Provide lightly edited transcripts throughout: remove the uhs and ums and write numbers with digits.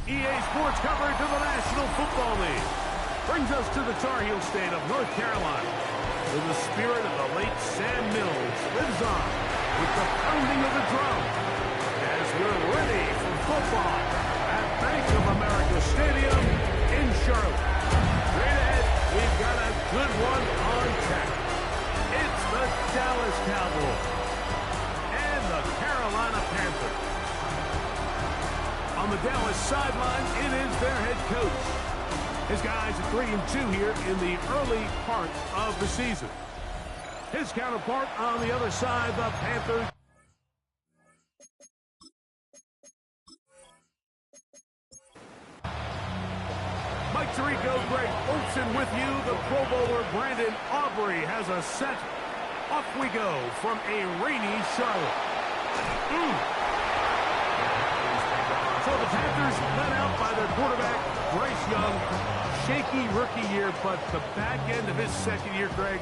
EA Sports coverage of the National Football League brings us to the Tar Heel state of North Carolina, where the spirit of the late Sam Mills lives on with the pounding of the drum as we're ready for football at Bank of America Stadium in Charlotte. Straight ahead, we've got a good one on tap. It's the Dallas Cowboys and the Carolina Panthers. On the Dallas sideline, it is their head coach. His guys are 3-2 here in the early part of the season. His counterpart on the other side, the Panthers. Mike Tirico, Greg Olsen with you. The Pro Bowler Brandon Aubrey has a set. Off we go from a rainy Charlotte. So the Panthers led out by their quarterback, Bryce Young. Shaky rookie year, but the back end of his second year, Greg,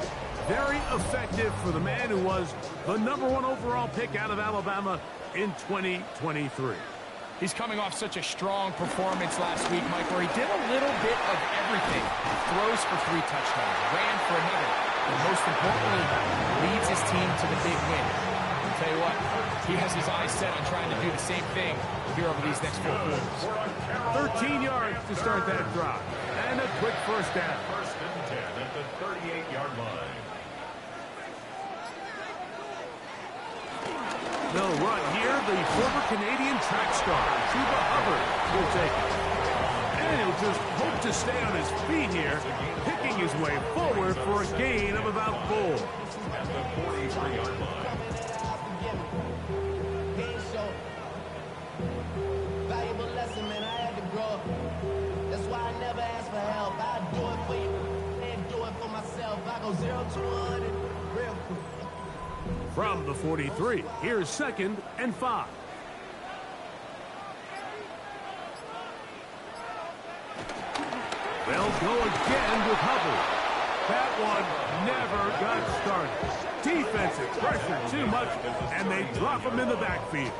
very effective for the man who was the #1 overall pick out of Alabama in 2023. He's coming off such a strong performance last week, Mike, where he did a little bit of everything. Throws for 3 touchdowns, ran for another, and most importantly, leads his team to the big win. I'll tell you what, he has his eyes set on trying to do the same thing here over these next 4 quarters. 13 yards to start that drive, and a quick first down. First and 10 at the 38-yard line. They'll run here. The former Canadian track star, Chuba Hubbard, will take it. And he'll just hope to stay on his feet here, picking his way forward for a gain of about 4. At the 43-yard line. Valuable lesson, man. I had to grow up. That's why I never ask for help. I do it for you and do it for myself. I go 0 to 100 real quick. From the 43, here's 2nd and 5. They'll go again with Hubbard. That one never got started. Defensive pressure too much, and they drop him in the backfield.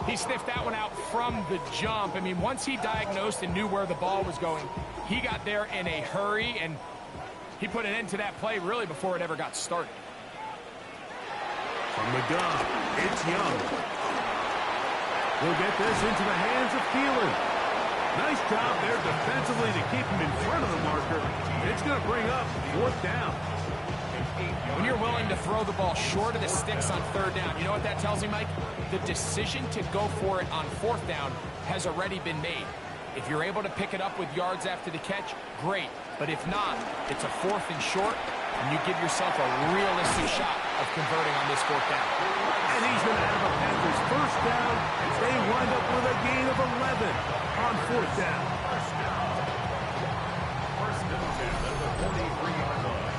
He sniffed that one out from the jump. I mean, once he diagnosed and knew where the ball was going, he got there in a hurry, and he put an end to that play really before it ever got started. From the gun, it's Young. He'll get this into the hands of Thielen. Nice job there defensively to keep him in front of the marker. It's going to bring up 4th down. When you're willing to throw the ball short of the sticks on 3rd down, you know what that tells me, Mike? The decision to go for it on 4th down has already been made. If you're able to pick it up with yards after the catch, great. But if not, it's a 4th and short, and you give yourself a realistic shot of converting on this 4th down. And he's going to have a Panthers first down as they wind up with a gain of 11 on 4th down. First and 10 at the 43-yard line.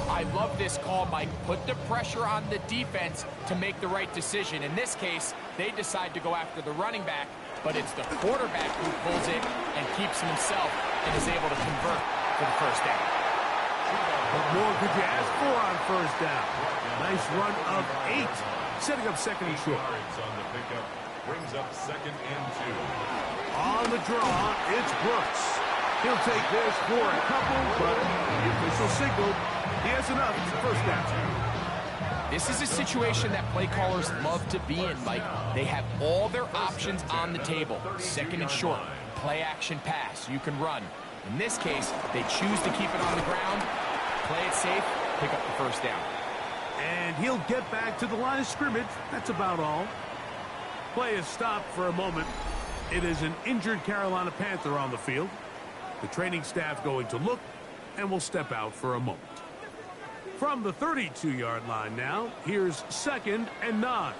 I love this call, Mike. Put the pressure on the defense to make the right decision. In this case, they decide to go after the running back, but it's the quarterback who pulls it and keeps him himself and is able to convert for the first down. What more could you ask for on first down? Nice run of 8, setting up 2nd and short. Yards on the pickup brings up 2nd and 2. On the draw, it's Brooks. He'll take this for a couple, but the official signaled he has enough first down. This is a situation that play callers love to be in, Mike. They have all their options on the table. 2nd and short, play action pass, you can run. In this case, they choose to keep it on the ground, play it safe, pick up the first down. And he'll get back to the line of scrimmage. That's about all. Play is stopped for a moment. It is an injured Carolina Panther on the field. The training staff going to look and will step out for a moment. From the 32-yard line now, here's 2nd and 9.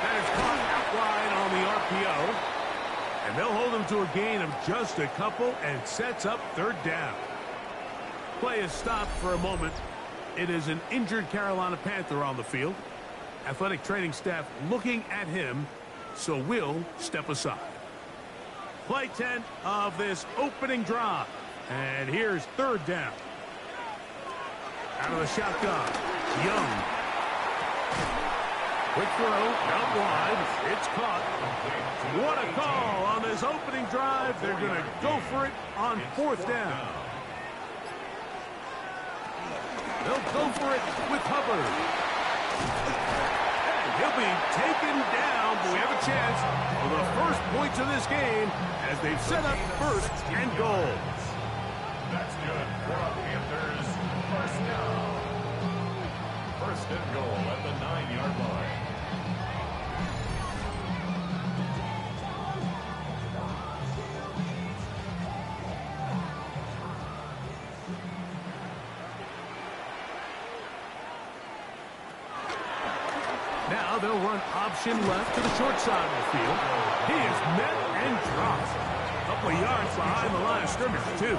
That is caught out wide on the RPO. And they'll hold him to a gain of just a couple and sets up 3rd down. Play is stopped for a moment. It is an injured Carolina Panther on the field. Athletic training staff looking at him, so we'll step aside. Play 10 of this opening drive. And here's third down. Out of the shotgun. Young. Quick throw. Out wide. It's caught. What a call on this opening drive. They're going to go for it on fourth down. They'll go for it with Hubbard. And he'll be taken down, but we have a chance for the first points of this game as they've set up first and goal. That's good for our Panthers. First down. First and goal at the 9-yard line. Now they'll run option left to the short side of the field. He is met and dropped. A couple of yards behind the line of scrimmage, too.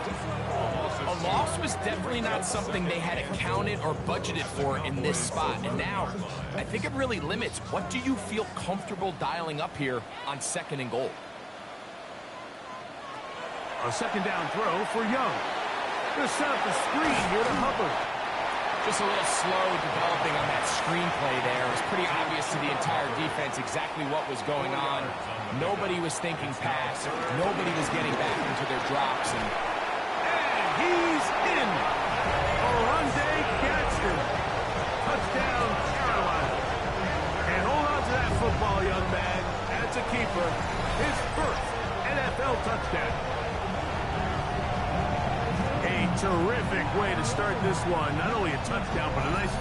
A loss was definitely not something they had accounted or budgeted for in this spot. And now, I think it really limits. What do you feel comfortable dialing up here on second and goal? A second down throw for Young. Going to set up the screen here to Hubbard. Just a little slow developing on that screenplay there. It was pretty obvious to the entire defense exactly what was going on. Nobody was thinking pass. Nobody was getting back into their drops. And he's in. Oronde Gadsden. Touchdown, Carolina. And hold on to that football, young man. That's a keeper. His first NFL touchdown. A terrific way to start this one. Not only a touchdown, but a nice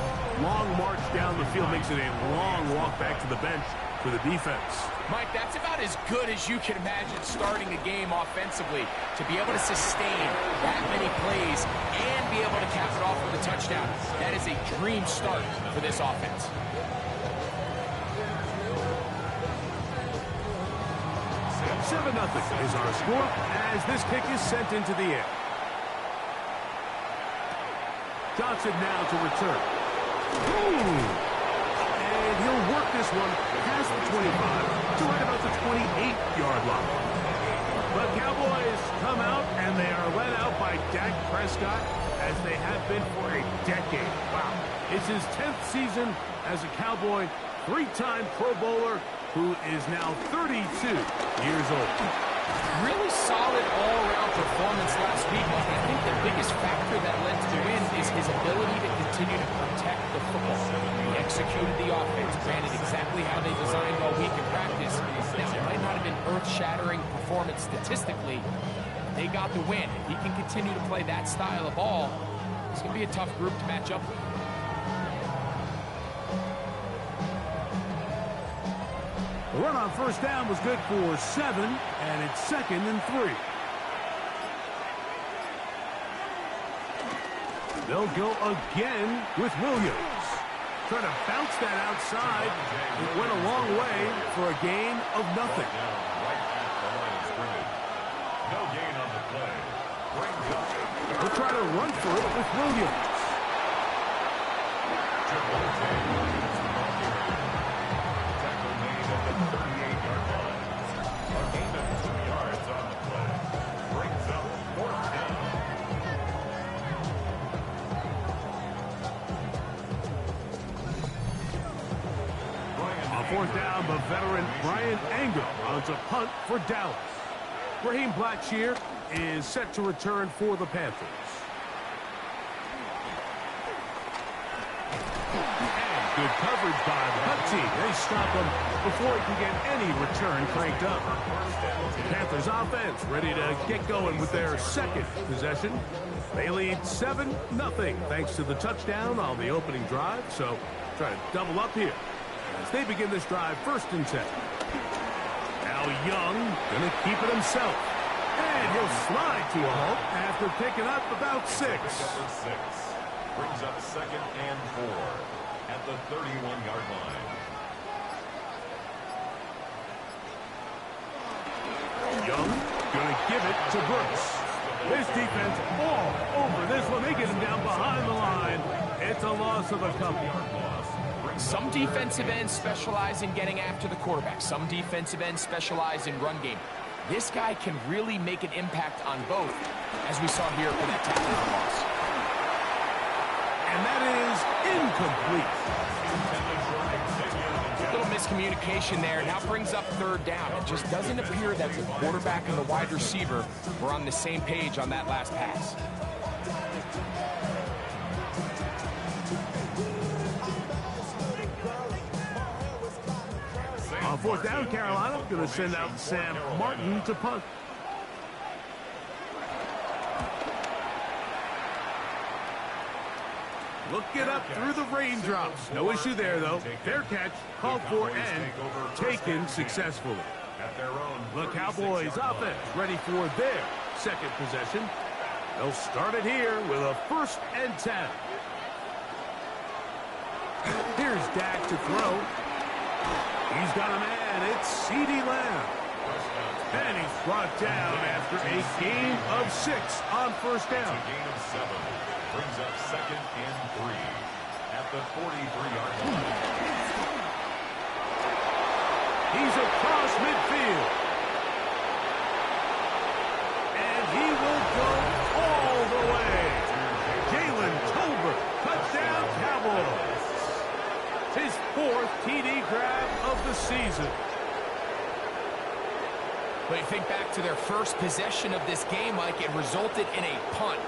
long march down the field. Makes it a long walk back to the bench for the defense. Mike, that's about as good as you can imagine starting a game offensively. To be able to sustain that many plays and be able to cap it off with a touchdown, that is a dream start for this offense. Seven 0 is our score as this kick is sent into the air. Johnson now to return. And he'll work this one past the 25 to right about the 28-yard line. The Cowboys come out, and they are led out by Dak Prescott, as they have been for a decade. Wow. It's his 10th season as a Cowboy, three-time Pro Bowler, who is now 32 years old. Really solid all-around performance last week. I think the biggest factor that led to the win is his ability to continue to protect the football. He executed the offense, ran it exactly how they designed all week in practice. Now, it might not have been earth-shattering performance statistically. They got the win. If he can continue to play that style of ball, it's going to be a tough group to match up with. The run on first down was good for 7, and it's 2nd and 3. They'll go again with Williams. Trying to bounce that outside. It went a long way for a gain of nothing. No gain on the play. They'll try to run for it with Williams. Fourth down, the veteran Brian Anger runs a punt for Dallas. Raheem Blackshear is set to return for the Panthers. And good coverage by the punt team. They stop him before he can get any return cranked up. Panthers offense ready to get going with their second possession. They lead 7-0 thanks to the touchdown on the opening drive. So try to double up here as they begin this drive 1st and 10. Now Young going to keep it himself. And he'll slide to a halt after picking up about 6. Brings up 2nd and 4 at the 31-yard line. Young going to give it to Brooks. This defense all over this one. They get him down behind the line. It's a loss of a couple. Some defensive ends specialize in getting after the quarterback. Some defensive ends specialize in run game. This guy can really make an impact on both, as we saw here for that tackle for loss. And that is incomplete. A little miscommunication there. Now brings up third down. It just doesn't appear that the quarterback and the wide receiver were on the same page on that last pass. On fourth down, Carolina going to send out Sam Martin to punt. Looking up through the raindrops. No issue there, though. Fair catch, called for, and taken successfully. The Cowboys offense ready for their second possession. They'll start it here with a 1st and 10. Here's Dak to throw. He's got a man. It's CeeDee Lamb. And he's brought down after a gain of 6 on 1st down. A gain of 7. Brings up 2nd and 3 at the 43-yard line. He's across midfield. And he will go all the way. Jalen Tolbert, touchdown Cowboys. His 4th TD grab of the season. But you think back to their first possession of this game, Mike, it resulted in a punt.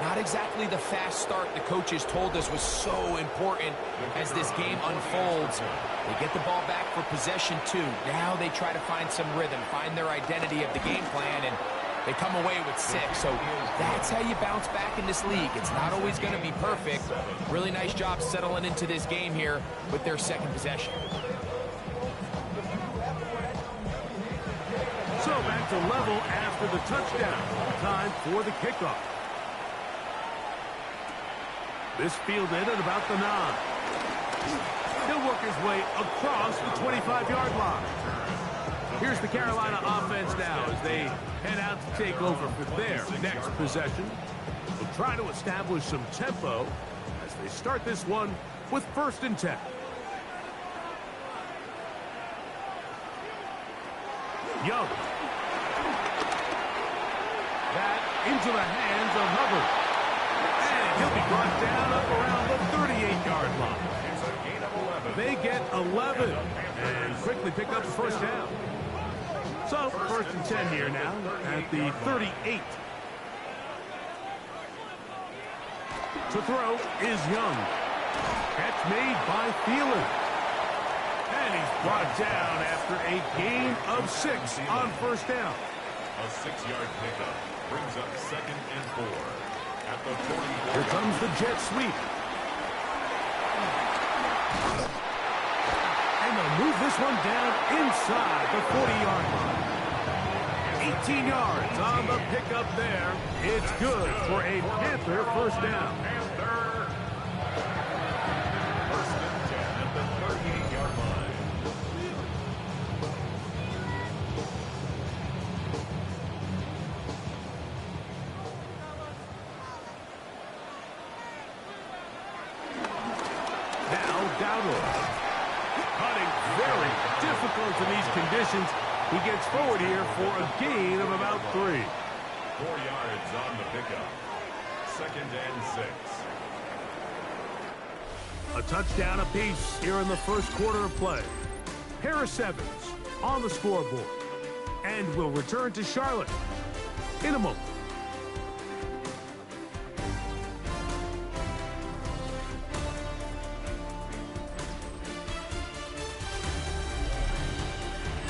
Not exactly the fast start the coaches told us was so important as this game unfolds. They get the ball back for possession 2. Now they try to find some rhythm, find their identity of the game plan, and they come away with 6. So that's how you bounce back in this league. It's not always going to be perfect. Really nice job settling into this game here with their second possession. So back to level after the touchdown. Time for the kickoff. This fielded at about the 9. He'll work his way across the 25-yard line. Here's the Carolina offense now as they head out to take over for their next possession. They'll try to establish some tempo as they start this one with 1st and 10. Young. That into the hands of Hubbard. And he'll be brought down up around the 38-yard line. They get 11 and quickly pick up the 1st down. So 1st and 10 here now at the 38. To throw is Young. Catch made by Thielen. And he's brought down after a gain of 6 on 1st down. A 6-yard pickup brings up 2nd and 4 at the 40. Here comes the jet sweep. And they'll move this one down inside the 40-yard line. 18 yards on the pickup there. It's good for a Panther 1st down. Panther. 1st and 10 at the 38-yard line. Now Dowdle. Putting very difficult in these conditions. He gets forward here for a gain of about 3. 4 yards on the pickup. 2nd and 6. A touchdown apiece here in the 1st quarter of play. Harris Evans on the scoreboard. And will return to Charlotte in a moment.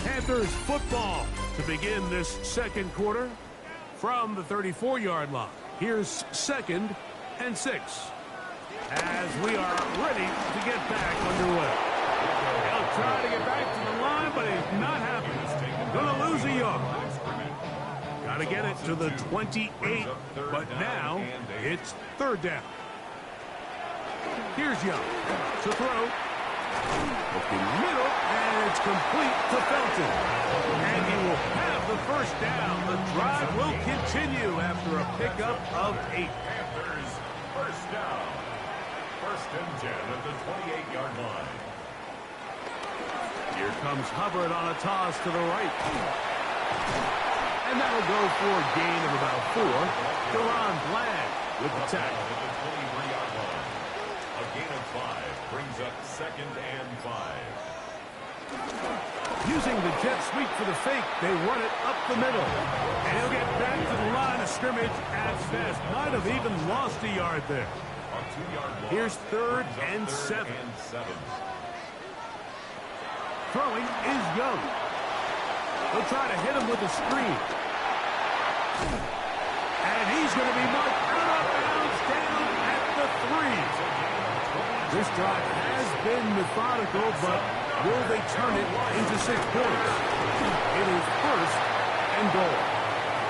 Panthers football to begin this 2nd quarter from the 34-yard line. Here's 2nd and 6 as we are ready to get back underway. He'll try to get back to the line, but it's not happening. Gonna lose a yard. Gotta get it to the 28, but now it's 3rd down. Here's Young to throw. Looking middle, and it's complete to Felton. And he will have the 1st down. The drive will continue after a pickup of 8. Panthers 1st down. 1st and 10 at the 28-yard line. Here comes Hubbard on a toss to the right. And that'll go for a gain of about 4. Deron Bland with the tackle. A gain of 5 brings up 2nd and 5. Using the jet sweep for the fake, they run it up the middle. And he'll get back to the line of scrimmage as fast. Might have even lost a yard there. A 2-yard loss. Here's 3rd and 7. Throwing is Young. They'll try to hit him with a screen. And he's going to be marked out of bounds down at the 3. This drive has been methodical, but will they turn it into 6 points? It is 1st and goal.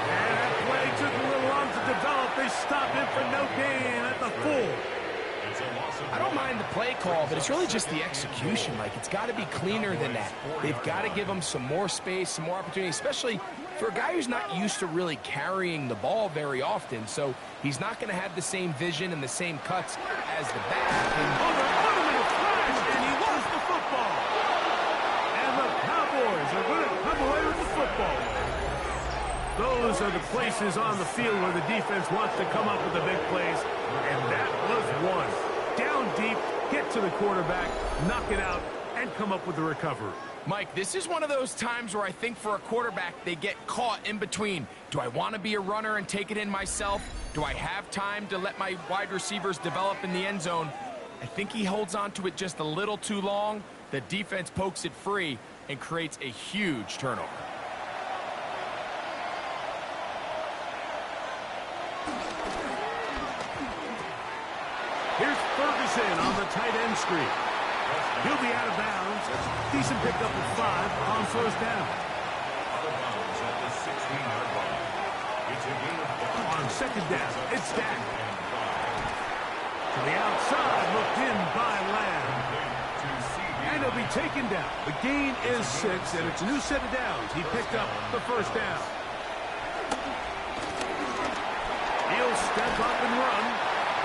And that play took a little long to develop. They stopped it for no gain at the 4. I don't mind the play call, but it's really just the execution. Like, it's got to be cleaner than that. They've got to give him some more space, some more opportunity, especially for a guy who's not used to really carrying the ball very often. So he's not going to have the same vision and the same cuts as the back. And And he lost the football. And the Cowboys are going to come away with the football. Those are the places on the field where the defense wants to come up with the big plays. And that was one. Down deep, get to the quarterback, knock it out, and come up with the recovery. Mike, this is one of those times where I think for a quarterback, they get caught in between. Do I want to be a runner and take it in myself? Do I have time to let my wide receivers develop in the end zone? I think he holds on to it just a little too long. The defense pokes it free and creates a huge turnover. Here's Ferguson on the tight end screen. He'll be out of bounds. Decent pickup of 5 on 1st down. Out of bounds at the 16-yard line. It's a gain of 5. On 2nd down, it's Dak. To the outside, looked in by Lamb. And he'll be taken down. The gain is 6, and it's a new set of downs. He picked up the 1st down. He'll step up and run.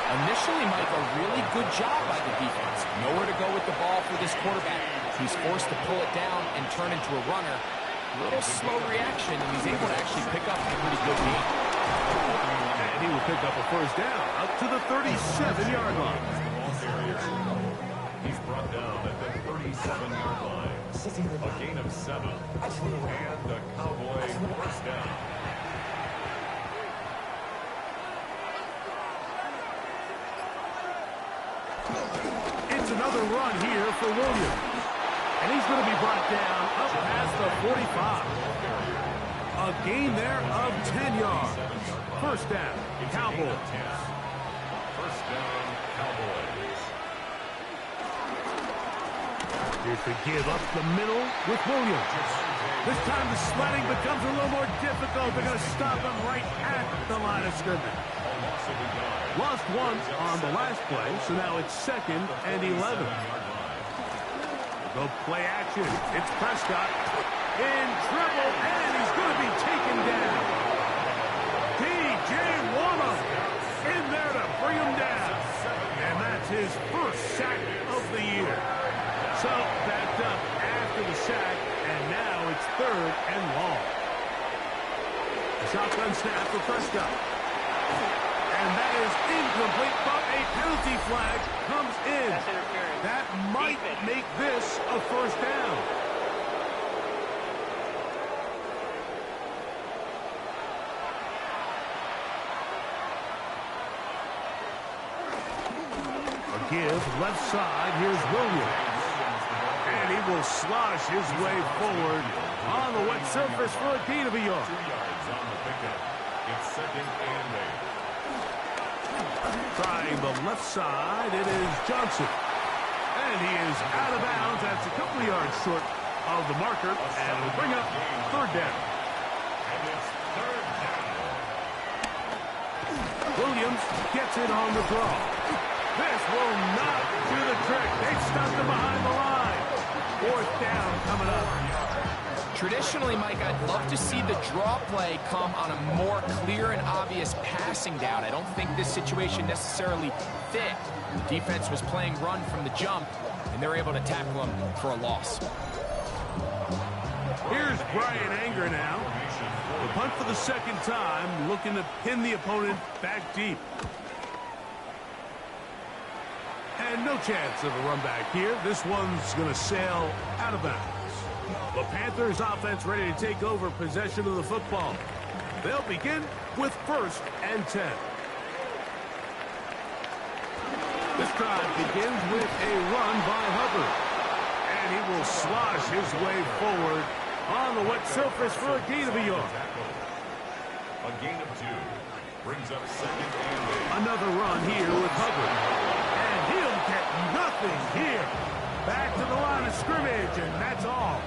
Initially, Mike, a really good job by the defense. Nowhere to go with the ball for this quarterback. He's forced to pull it down and turn into a runner. A little slow reaction, and he's able to actually pick up a pretty good gain. And he will pick up a 1st down up to the 37-yard line. He's brought down at the 37-yard line. A gain of 7. And the Cowboys 1st down. It's another run here for Williams. And he's going to be brought down up past the 45. A gain there of 10 yards. 1st down, Cowboys. 1st down, Cowboys. Here's the give up the middle with Williams. This time the sledding becomes a little more difficult. They're going to stop him right at the line of scrimmage. Lost 1 on the last play, so now it's 2nd and 11. The play action. It's Prescott in trouble, and he's going to be taken down. DJ Warner in there to bring him down. And that's his 1st sack of the year. So backed up after the sack, and now it's 3rd and long. A shotgun snap for Prescott. And that is incomplete, but a penalty flag comes in. That might make this a 1st down. A give, left side, here's Williams. And he will slosh his way forward on the wet surface for a gain of a yard. 2 yards on the pickup. It's 2nd and 8. Trying the left side, it is Johnson. And he is out of bounds. That's a couple of yards short of the marker. And it'll bring up 3rd down. And it's 3rd down. Williams gets it on the draw. This will not do the trick. They've stuck him behind the line. 4th down coming up. Traditionally, Mike, I'd love to see the draw play come on a more clear and obvious passing down. I don't think this situation necessarily fit. The defense was playing run from the jump, and they're able to tackle him for a loss. Here's Brian Anger now. The punt for the second time, looking to pin the opponent back deep. And no chance of a run back here. This one's going to sail out of bounds. The Panthers offense ready to take over possession of the football. They'll begin with 1st and 10. This drive begins with a run by Hubbard. And he will slosh his way forward on the wet surface for a gain of a yard. A gain of 2. Brings up 2nd and 8. Another run here with Hubbard. And he'll get nothing here. Back to the line of scrimmage, and that's all.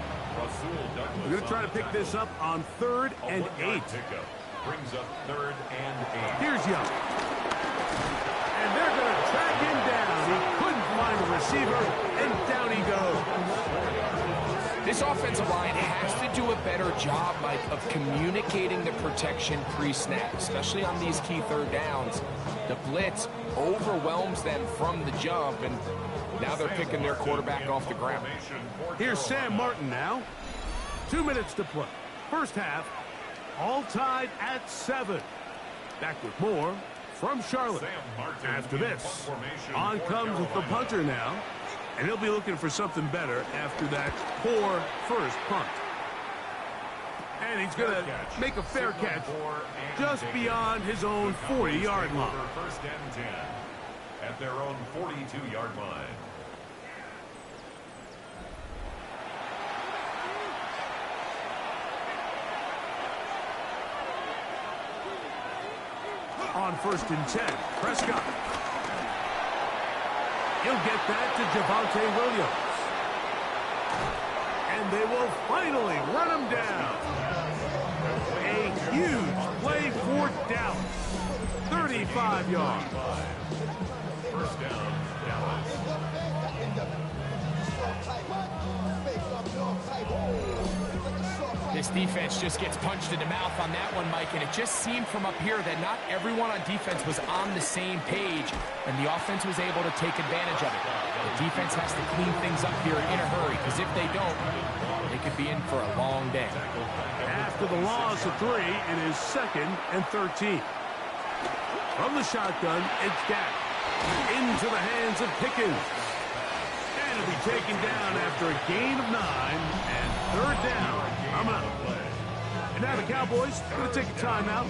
We're going to try to pick this up on 3rd and 8. Brings up 3rd and 8. Here's Young. And they're going to track him down. He couldn't find a receiver, and down he goes. This offensive line has to do a better job, Mike, of communicating the protection pre-snap, especially on these key 3rd downs. The blitz overwhelms them from the jump, and now they're picking their quarterback off the ground. Here's Sam Martin now. 2 minutes to play. First half, all tied at 7. Back with more from Charlotte. After this, on comes the punter now. And he'll be looking for something better after that poor first punt. And he's going to make a fair catch just beyond his own 40-yard line. 1st and 10 at their own 42-yard line. On 1st and 10, Prescott. He'll get that to Javonte Williams. And they will finally run him down. A huge play for Dallas. 35 yards. 1st down, Dallas. This defense just gets punched in the mouth on that one, Mike, and it just seemed from up here that not everyone on defense was on the same page, and the offense was able to take advantage of it. The defense has to clean things up here in a hurry, because if they don't, they could be in for a long day. After the loss of 3, it is 2nd and 13. From the shotgun, it's Dak. Into the hands of Pickens. And he'll be taken down after a gain of 9 and 3rd down. I'm out. And now the Cowboys are going to take a timeout.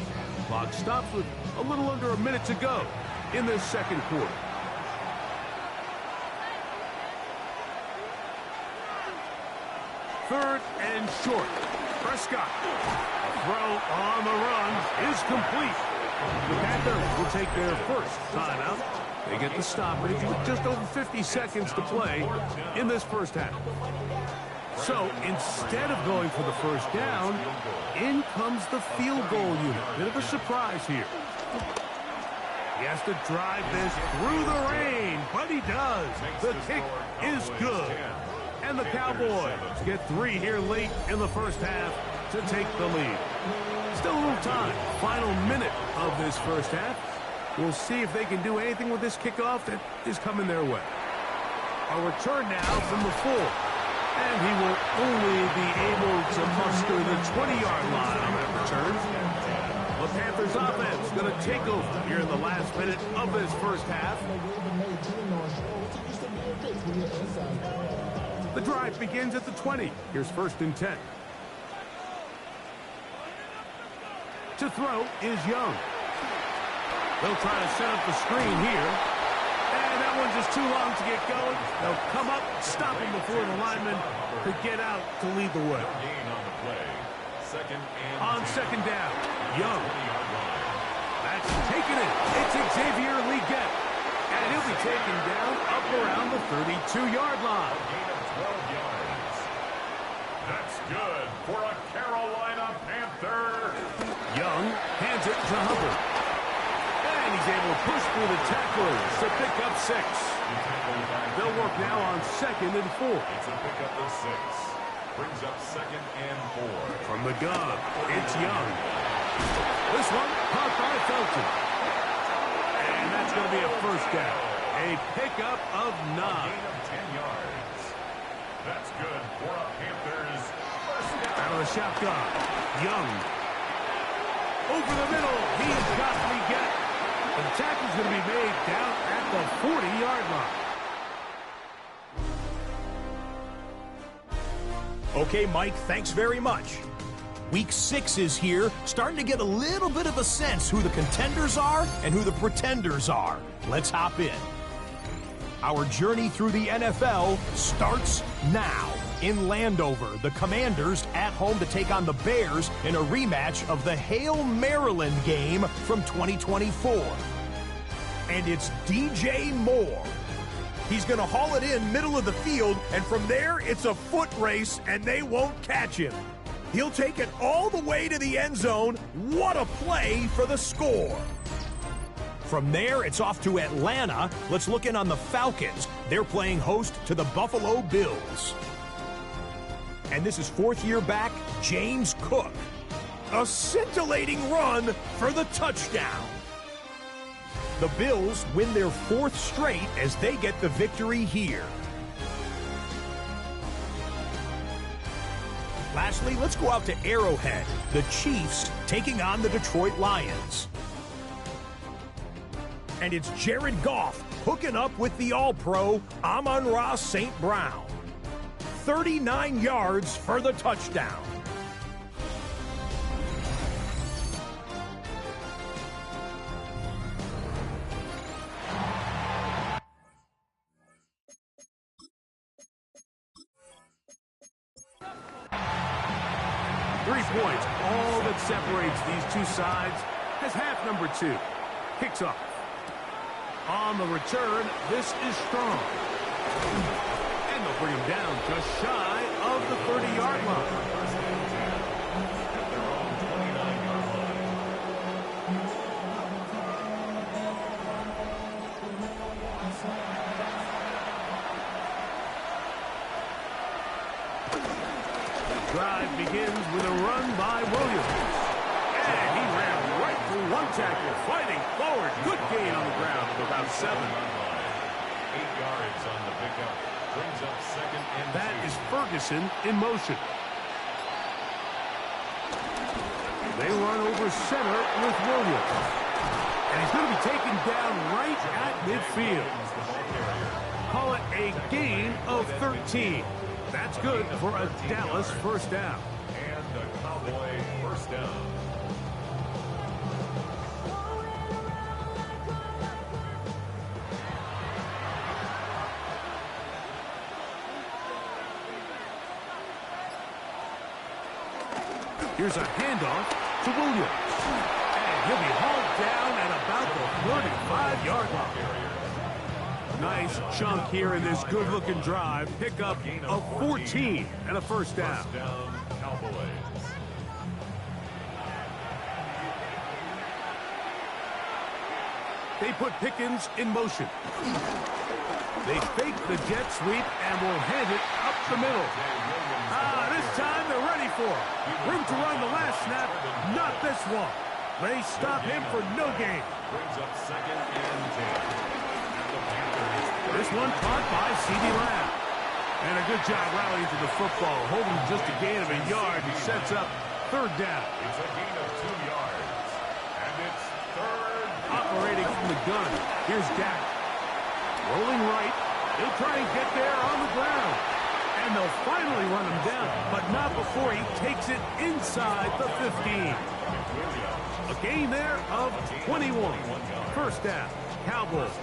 Clock stops with a little under a minute to go in this 2nd quarter. Third and short. Prescott. Throw on the run is complete. The Panthers will take their first timeout. They get the stoppage with just over 50 seconds to play in this first half. So instead of going for the first down, in comes the field goal unit. Bit of a surprise here. He has to drive this through the rain, but he does. The kick is good. And the Cowboys get 3 here late in the first half to take the lead. Still a little time. Final minute of this first half. We'll see if they can do anything with this kickoff that is coming their way. A return now from the 4. And he will only be able to muster the 20-yard line on that return. The Panthers offense going to take over here in the last minute of this first half. The drive begins at the 20. Here's 1st and 10. To throw is Young. They'll try to set up the screen here. And that one's just too long to get going. They'll come up, stop him before the lineman could get out to lead the way. Gain on the play. On 2nd down, Young. That's taken it. It's Xavier Legette. And he'll be taken down up around the 32-yard line. Gain of 12 yards. That's good for a Carolina Panther. Young hands it to Hubbard. And he's able to push through the tacklers to pick up 6. They'll work now on 2nd and 4. It's a pickup of 6. Brings up 2nd and 4. From the gun, it's Young. This one caught by Felton. And that's going to be a first down. A pickup of 9. A gain of 10 yards. That's good for a Panthers first down. Out of the shotgun. Young. Over the middle. He's got to get it. The tackle's going to be made down at the 40-yard line. Okay, Mike, thanks very much. Week 6 is here, starting to get a little bit of a sense who the contenders are and who the pretenders are. Let's hop in. Our journey through the NFL starts now. In Landover, the Commanders at home to take on the Bears in a rematch of the Hail Maryland game from 2024. And it's DJ Moore. He's going to haul it in middle of the field, and from there, it's a foot race, and they won't catch him. He'll take it all the way to the end zone. What a play for the score. From there, it's off to Atlanta. Let's look in on the Falcons. They're playing host to the Buffalo Bills. And this is fourth-year back, James Cook. A scintillating run for the touchdown. The Bills win their 4th straight as they get the victory here. Lastly, let's go out to Arrowhead. The Chiefs taking on the Detroit Lions. And it's Jared Goff hooking up with the All-Pro Amon-Ra St. Brown. 39 yards for the touchdown. Points, all that separates these two sides, has half number 2. Kicks off. On the return, this is strong. And they'll bring him down just shy of the 30-yard line. Drive begins with a run by Williams. And he ran right through one tackle, fighting forward. Good gain on the ground of about 7. 8 yards on the pickup. Brings up second and that 2. is Ferguson in motion. They run over center with Williams. And he's going to be taken down right at midfield. Call it a gain of 13. That's good for a Dallas first down. And a Cowboy first down. Here's a handoff to Williams. And he'll be hauled down at about the 35-yard line. Nice chunk here in this good-looking drive. Pick up a 14 and a first down. First down, Cowboys. They put Pickens in motion. They fake the jet sweep and will hand it up the middle. This time they're ready for it. Room to run the last snap, not this one. They stop him for no gain. Brings up second and 10. This one caught by C.D. Lamb. And a good job rallying to the football, holding just a gain of a yard and sets up third down. It's a gain of 2 yards. And it's third down. Operating from the gun. Here's Dak. Rolling right. He'll try and get there on the ground. And they'll finally run him down, but not before he takes it inside the 15. A gain there of 21. First down, Cowboys.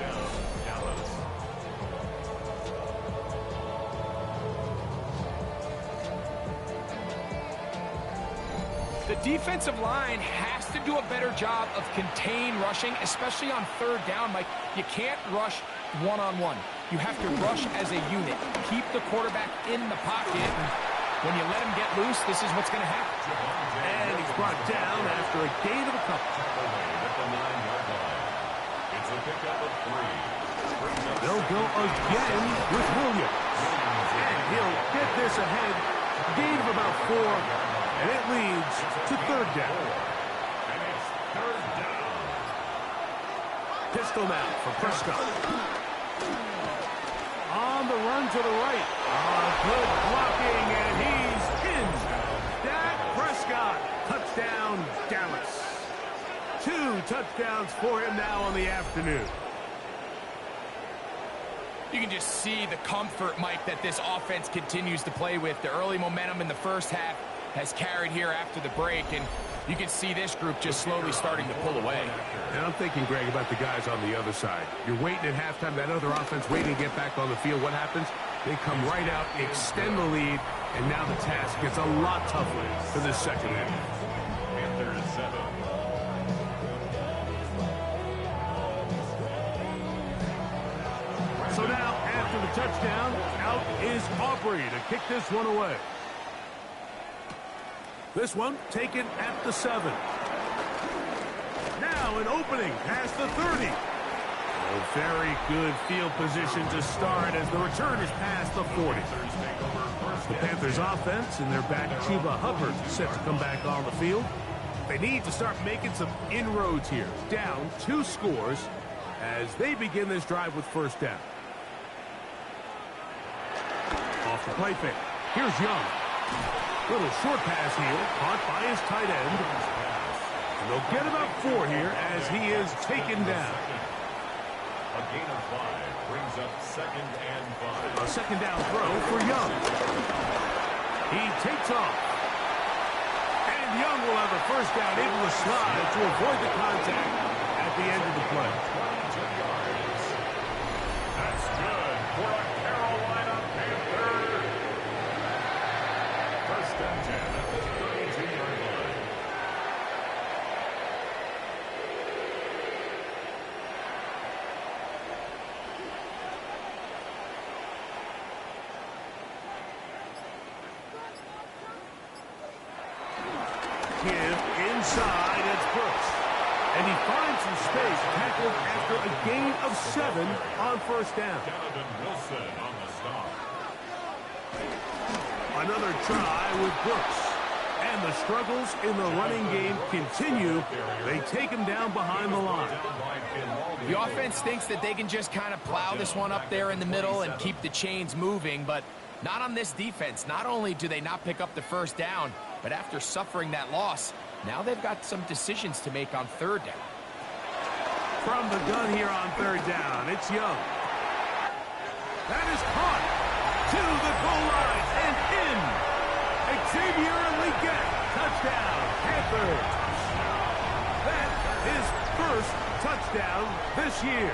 The defensive line has to do a better job of contain rushing, especially on third down. Like, you can't rush one-on-one. You have to rush as a unit. Keep the quarterback in the pocket. And when you let him get loose, this is what's going to happen. And he's brought down after a gain of a couple. At the 9-yard line. It's a pickup of 3. They'll go again with Williams. And he'll get this ahead. Gain of about 4. And it leads to third down. And it's third down. Pistol now for Prescott. On the run to the right. Good blocking, and he's pinned 2 touchdowns for him now on the afternoon. You can just see the comfort, Mike, that this offense continues to play with. The early momentum in the first half has carried here after the break, and you can see this group just slowly starting to pull away. And I'm thinking, Greg, about the guys on the other side. You're waiting at halftime, that other offense waiting to get back on the field. What happens? They come right out, extend the lead, and now the task gets a lot tougher for this second half. Panthers 7. So now, after the touchdown, out is Aubrey to kick this one away. This one taken at the 7. Now an opening past the 30. A very good field position to start as the return is past the 40. The Panthers offense and their back Chuba Hubbard set to come back on the field. They need to start making some inroads here. Down 2 scores as they begin this drive with first down. Off the play fake. Here's Young. Little short pass here, caught by his tight end. And they'll get about 4 here as he is taken down. A gain of 5 brings up 2nd and 5. A second down throw for Young. He takes off. And Young will have a first down into the slide to avoid the contact at the end of the play. 22 yards. That's good for a Carolina Panther. First and 10 at the 32-yard line. Inside, it's Brooks. And he finds some space, tackled after a gain of 7 on first down. Donovan Wilson on the stop. Another try with Brooks. And the struggles in the running game continue. They take him down behind the line. The offense thinks that they can just kind of plow this one up there in the middle and keep the chains moving, but not on this defense. Not only do they not pick up the first down, but after suffering that loss, now they've got some decisions to make on third down. From the gun here on third down, it's Young. That is caught to the goal line and in. Xavier Leggett, touchdown, Panthers. That is first touchdown this year.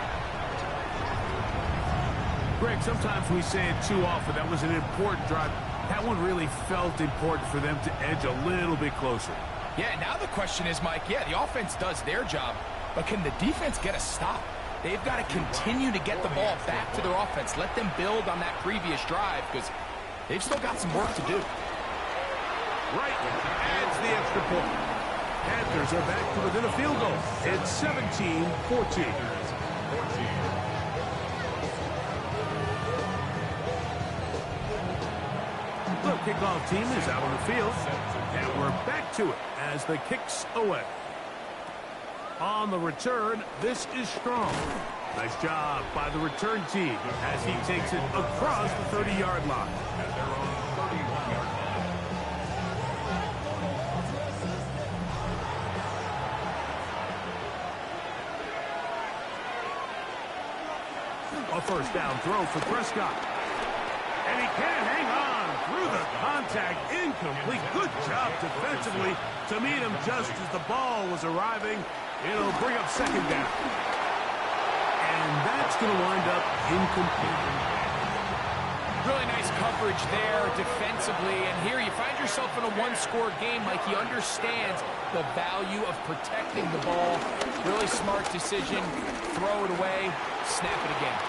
Greg, sometimes we say it too often. That was an important drive. That one really felt important for them to edge a little bit closer. Yeah, now the question is, Mike, yeah, the offense does their job, but can the defense get a stop? They've got to continue to get the ball back to their offense. Let them build on that previous drive because they've still got some work to do. Right, adds the extra point. Panthers are back to within a field goal. It's 17-14. The kickoff team is out on the field, and we're back to it as the kick's away. On the return, this is Strong. Nice job by the return team as he takes it across the 30-yard line. At their own 31-yard line. A first down throw for Prescott. And he can't hang on through the contact. Incomplete. Good job defensively to meet him just as the ball was arriving. It'll bring up second down. And that's going to wind up incomplete. Really nice coverage there defensively. And here you find yourself in a one-score game. Like, he understands the value of protecting the ball. Really smart decision. Throw it away. Snap it again.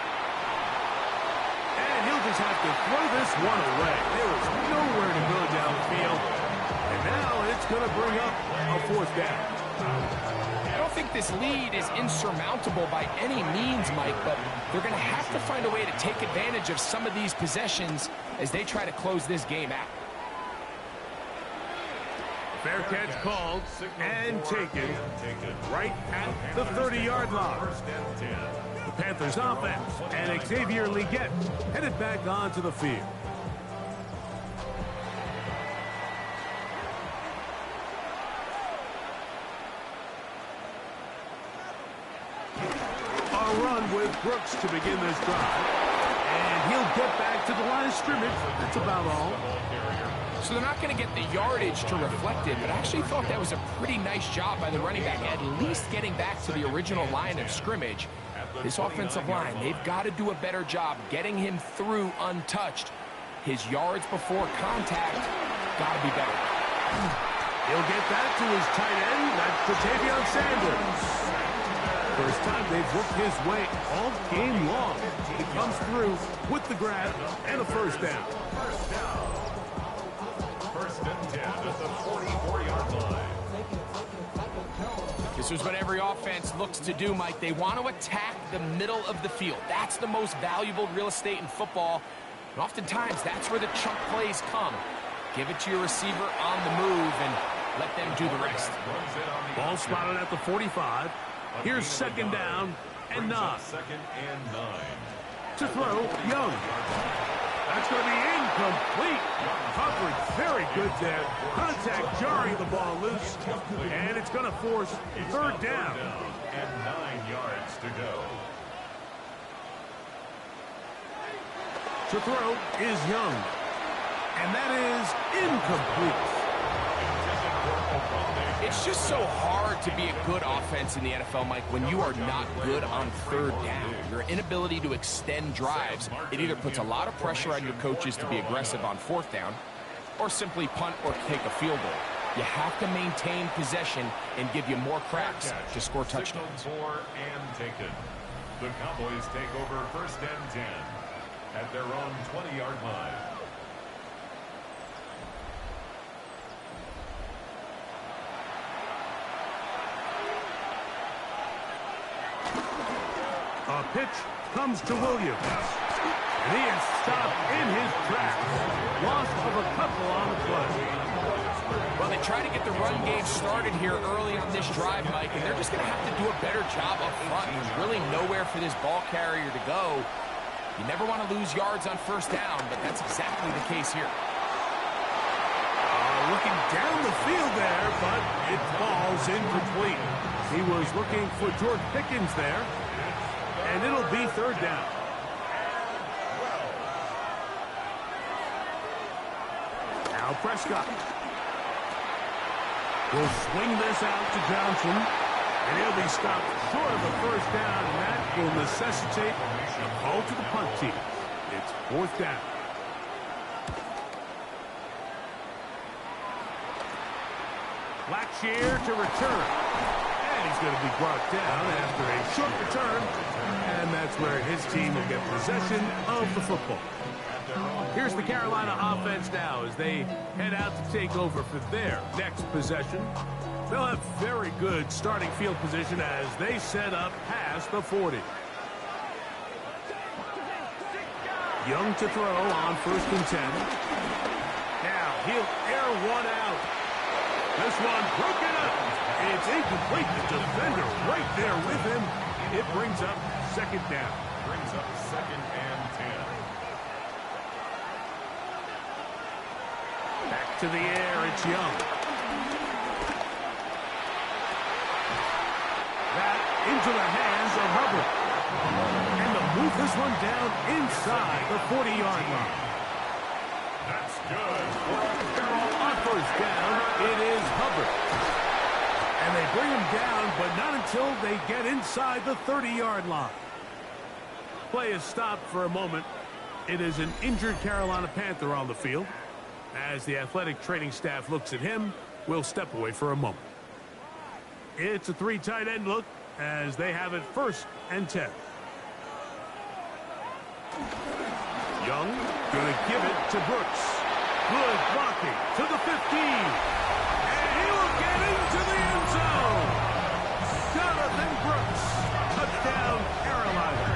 And he'll just have to throw this one away. There is nowhere to go downfield. And now it's going to bring up a fourth down. I don't think this lead is insurmountable by any means, Mike, but they're going to have to find a way to take advantage of some of these possessions as they try to close this game out. Fair catch called and taken right at the 30-yard line. The Panthers offense and Xavier Leggett headed back onto the field. They'll run with Brooks to begin this drive. And he'll get back to the line of scrimmage. That's about all. So they're not going to get the yardage to reflect it, but I actually thought that was a pretty nice job by the running back, at least getting back to the original line of scrimmage. This offensive line, they've got to do a better job getting him through untouched. His yards before contact got to be better. He'll get that to his tight end. That's Ja'Tavion Sanders. First time they've worked his way all game long. He comes through with the grab and a first down. First and 10 at the 44-yard line. This is what every offense looks to do, Mike. They want to attack the middle of the field. That's the most valuable real estate in football. And oftentimes, that's where the chunk plays come. Give it to your receiver on the move and let them do the rest. Ball spotted at the 45. Here's second down and 9. Second and 9. To throw, Young. That's going to be incomplete. Coverage very good there. Contact jarring the ball loose. And it's going to force third down. And 9 yards to go. To throw is Young. And that is incomplete. It's just so hard to be a good offense in the NFL, Mike, when you are not good on third down. Your inability to extend drives, it either puts a lot of pressure on your coaches to be aggressive on fourth down or simply punt or take a field goal. You have to maintain possession and give you more cracks to score touchdowns. For and taken. The Cowboys take over first and 10 at their own 20-yard line. A pitch comes to Williams. And he is stopped in his tracks. Loss of a couple on the play. Well, they try to get the run game started here early on this drive, Mike, and they're just going to have to do a better job up front. There's really nowhere for this ball carrier to go. You never want to lose yards on first down, but that's exactly the case here. Looking down the field there, but it falls incomplete. He was looking for George Pickens there. And it'll be third down. Now Prescott will swing this out to Johnson. And he'll be stopped short of a first down. And that will necessitate a call to the punt team. It's fourth down. Blackshear to return. And he's going to be brought down after a short return. And that's where his team will get possession of the football. Here's the Carolina offense now as they head out to take over for their next possession. They'll have very good starting field position as they set up past the 40. Young to throw on first and 10. Now he'll air one out. This one broken up. It's incomplete. The defender right there with him. It brings up second down. Brings up second and 10. Back to the air. It's Young. That into the hands of Hubbard. And they'll move this one down inside the 40-yard line. That's good. On first down, it is Hubbard. And they bring him down, but not until they get inside the 30-yard line. Play is stopped for a moment. It is an injured Carolina Panther on the field. As the athletic training staff looks at him, we'll step away for a moment. It's a three tight end look as they have it first and 10. Young going to give it to Brooks. Good blocking to the 15. And he will get into the end zone. Jonathan Brooks. Touchdown, Carolina.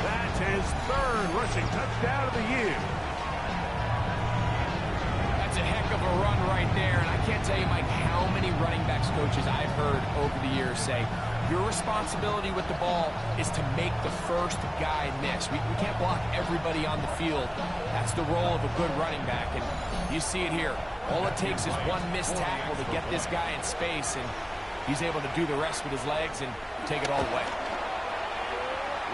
That's his third rushing touchdown of the year. That's a heck of a run right there, and I can't tell you, Mike, how many running backs coaches I've heard over the years say, your responsibility with the ball is to make the first guy miss. We can't block everybody on the field. That's the role of a good running back, and you see it here. All it takes is one missed tackle to get this guy in space, and he's able to do the rest with his legs and take it all away.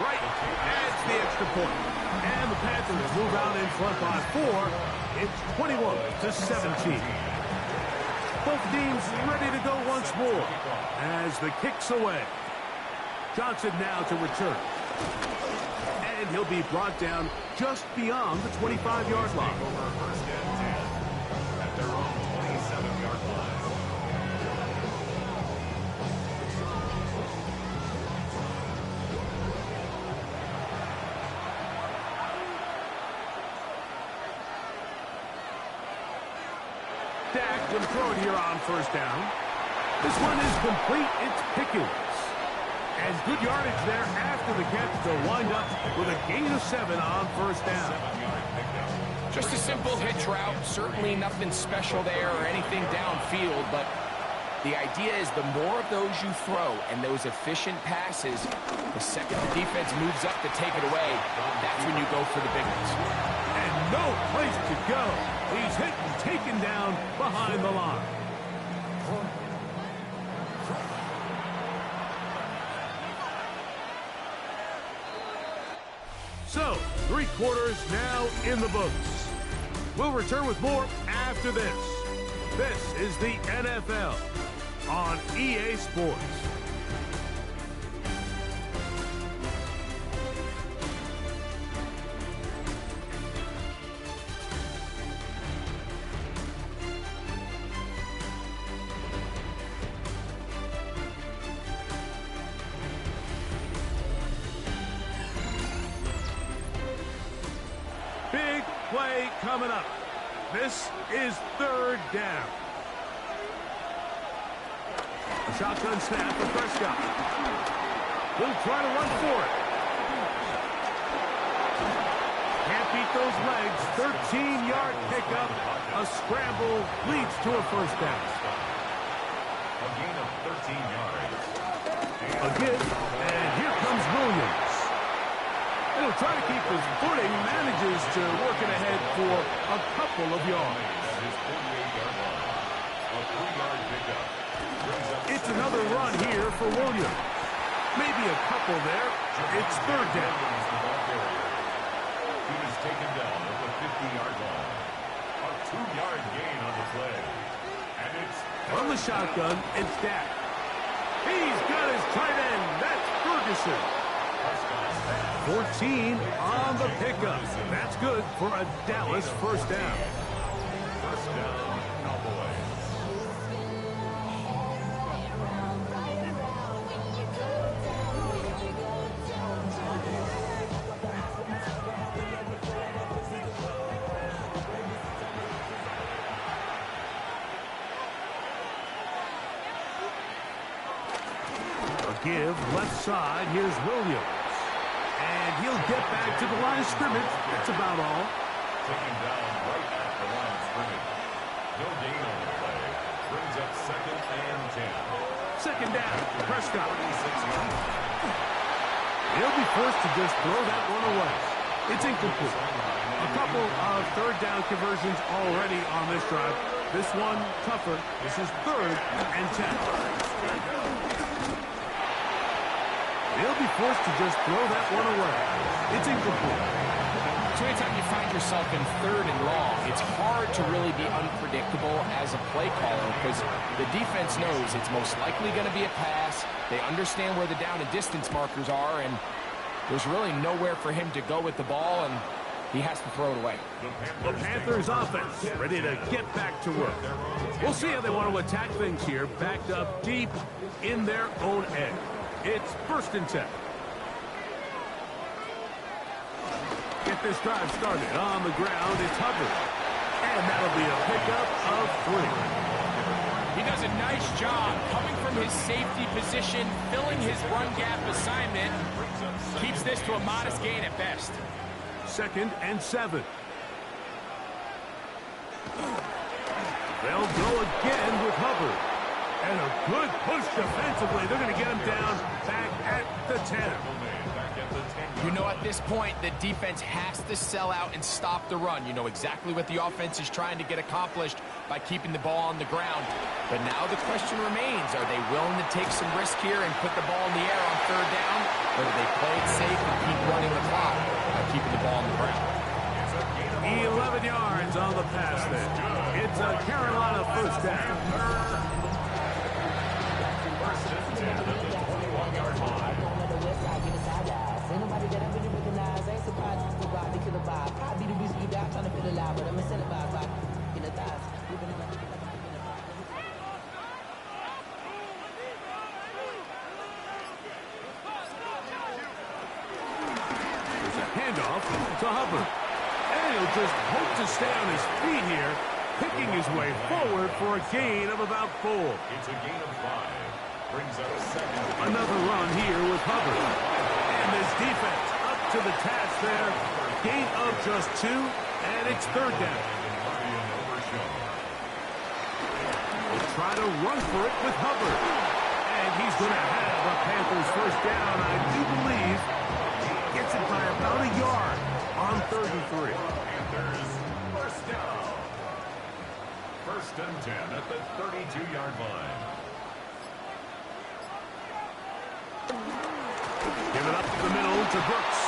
right, adds the extra point. And the Panthers move out in front by 4. It's 21-17. Both teams ready to go once more as the kick's away. Johnson now to return. And he'll be brought down just beyond the 25-yard line. First and 10 at their own 27-yard line. Dak will throw it here on first down. This one is complete. It's Pickens. And good yardage there after the catch to wind up with a gain of 7 on first down. Just a simple hitch route. Certainly nothing special there or anything downfield, but the idea is the more of those you throw and those efficient passes, the second the defense moves up to take it away, that's when you go for the big ones. And no place to go. He's hit and taken down behind the line. So, 3 quarters now in the books. We'll return with more after this. This is the NFL on EA Sports. Big play coming up. This is 3rd down. A shotgun snap for Prescott. He'll try to run for it. Can't beat those legs. 13-yard pickup. A scramble leads to a first down. A gain of 13 yards. A give, and here comes Williams. He'll try to keep his footing, manages to work it ahead for a couple of yards. His 48-yard line. A 3-yard pickup. It's another run here for Williams. Maybe a couple there. It's 3rd down. He was taken down at the 50-yard line. A 2-yard gain on the play. And it's From the shotgun, it's Dak. He's got his tight end. That's Ferguson. 14 on the pickup. That's good for a Dallas first down. First down, Cowboys. A give left side. Here's Williams. And he'll get back to the line of scrimmage. That's about all. Taken down right at the line of scrimmage. No gain on the play. Brings up 2nd and 10. Second down, Prescott. He'll be forced to just throw that one away. It's incomplete. A couple of 3rd down conversions already on this drive. This one tougher. This is 3rd and 10. He'll be forced to just throw that one away. It's incomplete. So anytime you find yourself in 3rd and long, it's hard to really be unpredictable as a play caller because the defense knows it's most likely going to be a pass. They understand where the down and distance markers are, and there's really nowhere for him to go with the ball, and he has to throw it away. The Panthers offense ready to get back to work. We'll see how they want to attack things here, backed up deep in their own end. It's 1st and 10. Get this drive started on the ground. It's Hubbard. And that'll be a pickup of 3. He does a nice job coming from his safety position, filling his run gap assignment. Keeps this to a modest gain at best. 2nd and 7. They'll go again with Hubbard. And a good push defensively. They're going to get him down back at the 10. You know, at this point, the defense has to sell out and stop the run. You know exactly what the offense is trying to get accomplished by keeping the ball on the ground. But now the question remains, are they willing to take some risk here and put the ball in the air on third down? Or do they play it safe and keep running the clock by keeping the ball on the ground? 11 yards on the pass there. It's a Carolina first down. First and 10 at the 21-yard line. Nobody that I really recognize. I ain't surprised to ride to the vibe. Probably the reason you die trying to feel alive, but I'm incentivized by in the thighs. There's a handoff to Hubbard. And he'll just hope to stay on his feet here, picking his way forward for a gain of about 4. It's a gain of 5. Brings up second. Another run here with Hubbard. And this defense up to the task there. Gain of just 2, and it's third down. We'll try to run for it with Hubbard. And he's going to have a Panthers first down, I do believe. Gets it by about a yard on 3rd and 3. Panthers first down. First and 10 at the 32-yard line. Give it up to the middle to Brooks.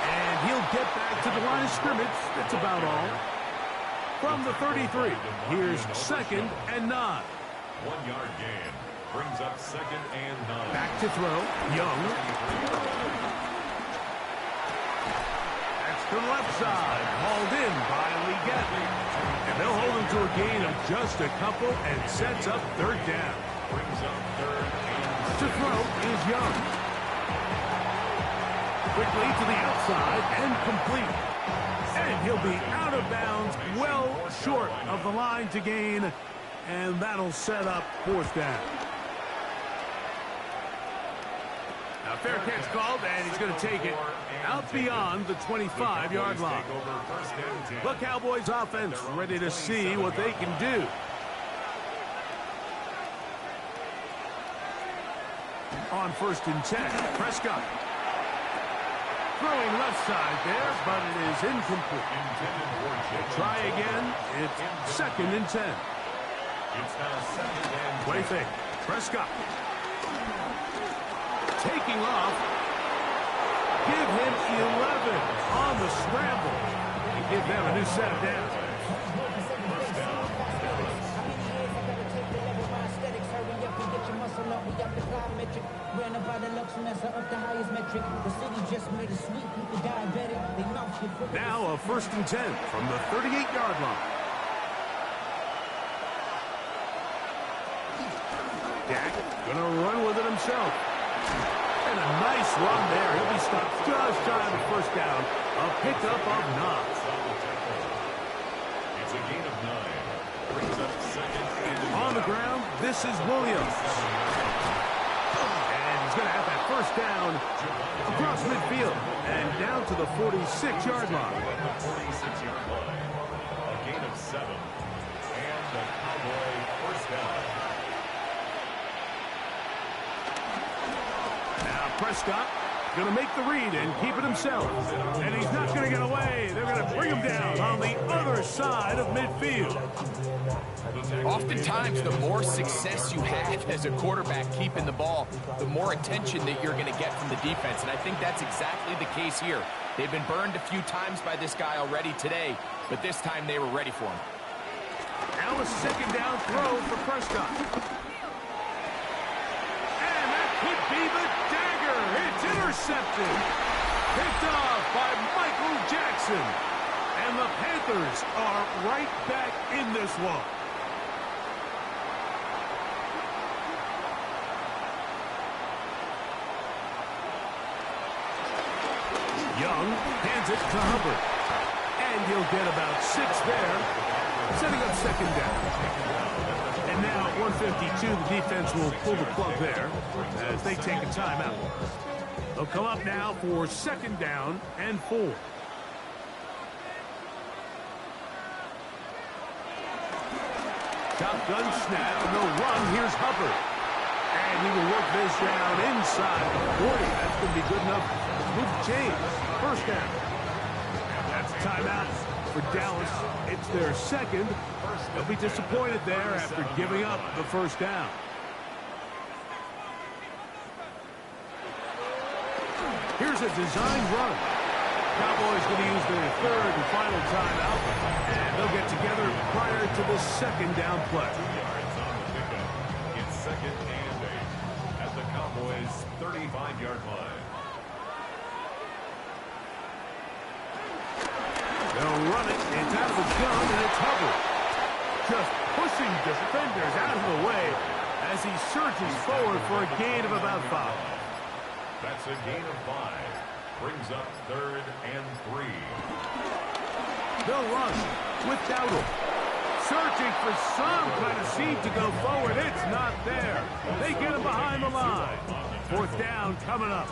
And he'll get back to the line of scrimmage. That's about all. From the 33, here's 2nd and 9. 1-yard gain. Brings up 2nd and 9. Back to throw. Young. That's to the left side. Hauled in by Lee Gatley. And they'll hold him to a gain of just a couple and sets up third down. Brings up 3rd and To throw is Young. Quickly to the outside and complete. And he'll be out of bounds, well short of the line to gain. And that'll set up 4th down. Now fair catch called, and he's going to take it out beyond the 25-yard line. The Cowboys offense ready to see what they can do. On 1st and 10, Prescott. Throwing left side there, but it is incomplete. Try again. It's 2nd and 10. It's now 2nd and 10. Play fake. Prescott. Taking off. Give him 11 on the scramble. And give them a new set of downs. Now a 1st and 10 from the 38-yard line. Dak gonna run with it himself. And a nice run there. He'll be stopped just shy of the first down. A pickup of 9. It's a gain of 9. Brings up 2nd and On the ground, this is Williams. And he's going to have that first down across midfield and down to the 46-yard line. 46-yard line. A gain of 7. And the Cowboy first down. Now Prescott going to make the read and keep it himself. And he's not going to get away. They're going to bring him down on the other side of midfield. Oftentimes, the more success you have as a quarterback keeping the ball, the more attention that you're going to get from the defense. And I think that's exactly the case here. They've been burned a few times by this guy already today, but this time they were ready for him. Now a 2nd down throw for Prescott. And that could be the dagger. It's intercepted. Picked off by Michael Jackson. And the Panthers are right back in this one. Young hands it to Hubbard. And he'll get about 6 there, setting up 2nd down. And now at 152, the defense will pull the plug there as they take a timeout. They'll come up now for 2nd down and 4. Shotgun snap, and they'll run. Here's Hubbard. And he will work this down inside the 40. That's going to be good enough to move the chains. First down. And that's a timeout for Dallas. It's their second. They'll be disappointed there after giving up the first down. Here's a design run. Cowboys going to use their third and final timeout, and they'll get together prior to the second down play. 2 yards on the pickup. It's second and 8 at the Cowboys' 35-yard line. They'll run it. It's out of the gun, and it's Hubbard. Just pushing defenders out of the way as he surges forward for a gain of about 5. That's a gain of 5. Brings up third and 3. They'll run with Dowdle. Searching for some kind of seed to go forward. It's not there. They get him behind the line. Fourth down coming up.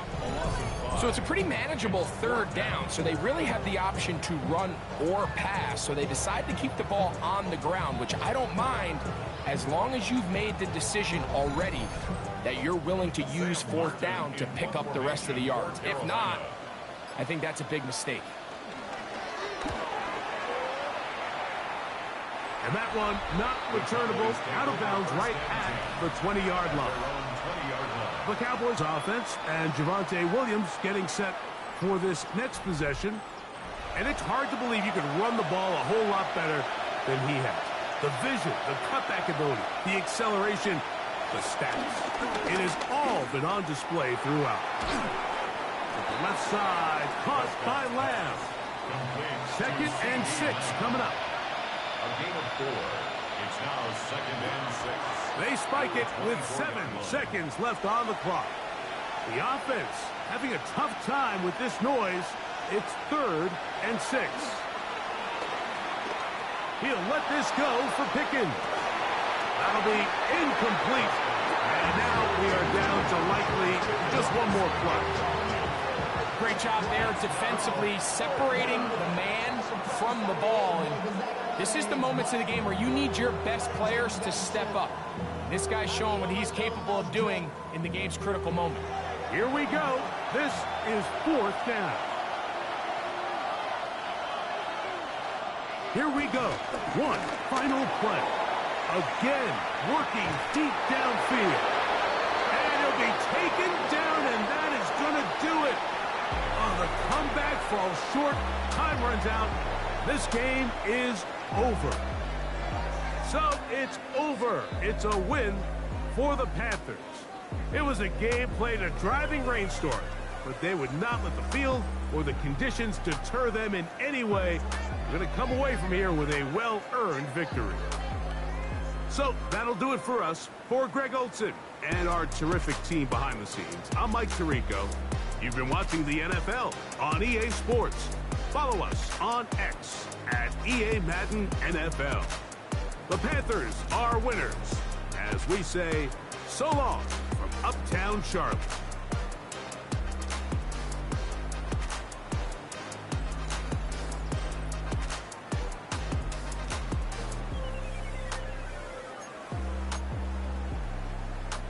So it's a pretty manageable third down, so they really have the option to run or pass, so they decide to keep the ball on the ground, which I don't mind as long as you've made the decision already that you're willing to use fourth down to pick up the rest of the yards. If not, I think that's a big mistake. And that one not returnable, out of bounds right at the 20-yard line. The Cowboys offense and Javonte Williams getting set for this next possession. And it's hard to believe you can run the ball a whole lot better than he has. The vision, the cutback ability, the acceleration, the stats. It has all been on display throughout. The left side, caught by Lamb. Second and 6 coming up. A gain of 4. It's now second and 6. They spike it with 7 seconds left on the clock. The offense having a tough time with this noise. It's third and 6. He'll let this go for Pickens. That'll be incomplete. And now we are down to likely just one more play. Great job there defensively, separating the man from the ball. And this is the moments in the game where you need your best players to step up. This guy's showing what he's capable of doing in the game's critical moment. Here we go. This is fourth down. Here we go. One final play. Again, working deep downfield. And he'll be taken down, and that is going to do it. Oh, the comeback falls short. Time runs out. This game is over. So it's over. It's a win for the Panthers. It was a game played in a driving rainstorm, but they would not let the field or the conditions deter them in any way. They're going to come away from here with a well-earned victory. So that'll do it for us. For Greg Olson and our terrific team behind the scenes, I'm Mike Tirico. You've been watching the NFL on EA Sports. Follow us on X at EA Madden NFL. The Panthers are winners. As we say, so long from Uptown Charlotte.